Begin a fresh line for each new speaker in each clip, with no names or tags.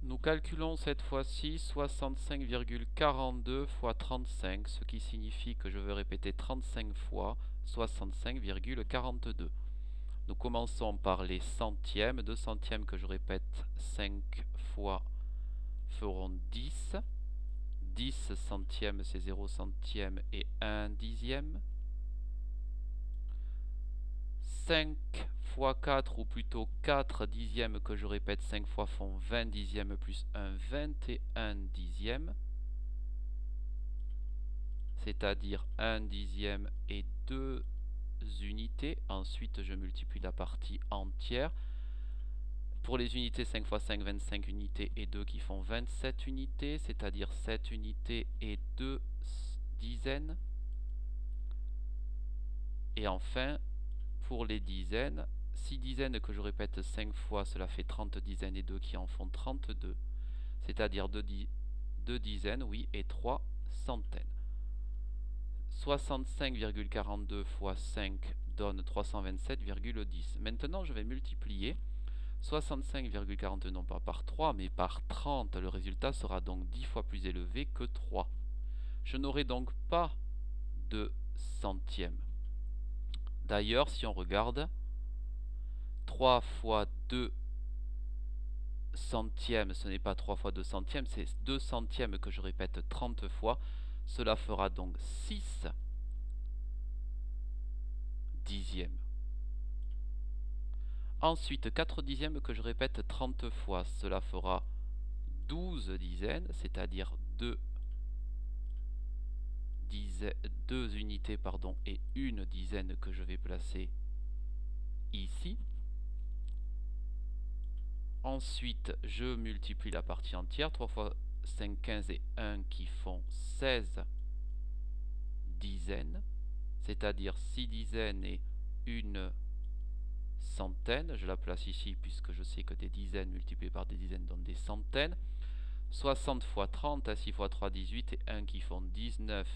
Nous calculons cette fois-ci 65,42 fois 35, ce qui signifie que je vais répéter 35 fois 65,42. Nous commençons par les centièmes. 2 centièmes que je répète 5 fois feront 10. 10 centièmes c'est 0 centième et 1 dixième. 5 fois 4, ou plutôt 4 dixièmes que je répète 5 fois font 20 dixièmes plus 1, 21 dixièmes. C'est-à-dire 1 dixième et 2 unités. Ensuite, je multiplie la partie entière. Pour les unités, 5 fois 5, 25 unités et 2 qui font 27 unités, c'est-à-dire 7 unités et 2 dizaines. Et enfin, pour les dizaines, 6 dizaines que je répète 5 fois, cela fait 30 dizaines et 2 qui en font 32. C'est-à-dire 2 dizaines, oui, et 3 centaines. 65,42 fois 5 donne 327,10. Maintenant, je vais multiplier 65,42 non pas par 3, mais par 30. Le résultat sera donc 10 fois plus élevé que 3. Je n'aurai donc pas de centième. D'ailleurs, si on regarde, 3 fois 2 centièmes, ce n'est pas 3 fois 2 centièmes, c'est 2 centièmes que je répète 30 fois. Cela fera donc 6 dixièmes. Ensuite, 4 dixièmes que je répète 30 fois, cela fera 12 dizaines, c'est-à-dire 2 unités et une dizaine que je vais placer ici. Ensuite, je multiplie la partie entière, 3 fois 5, 15 et 1 qui font 16 dizaines, c'est-à-dire 6 dizaines et une centaine. Je la place ici puisque je sais que des dizaines multipliées par des dizaines donnent des centaines. 60 fois 30, 6 fois 3, 18 et 1 qui font 19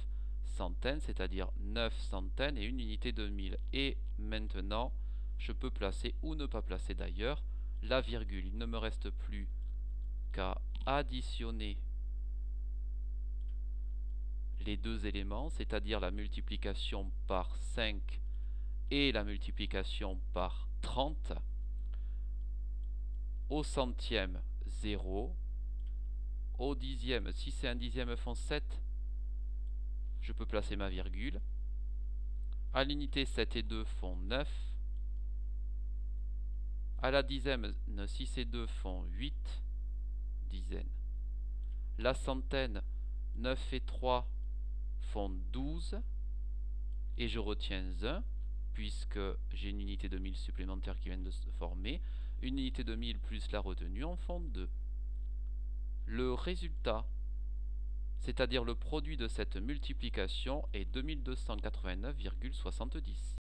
centaines, c'est-à-dire 9 centaines et une unité de 1000. Et maintenant, je peux placer ou ne pas placer d'ailleurs la virgule. Il ne me reste plus qu'à additionner les deux éléments, c'est-à-dire la multiplication par 5 et la multiplication par 30. Au centième, 0. Au dixième, si c'est un dixième font 7, je peux placer ma virgule. À l'unité, 7 et 2 font 9. À la dizaine, 6 et 2 font 8 dizaines. La centaine, 9 et 3 font 12. Et je retiens 1, puisque j'ai une unité de 1000 supplémentaire qui vient de se former. Une unité de 1000 plus la retenue en font 2. Le résultat, c'est-à-dire le produit de cette multiplication, est 2289,70.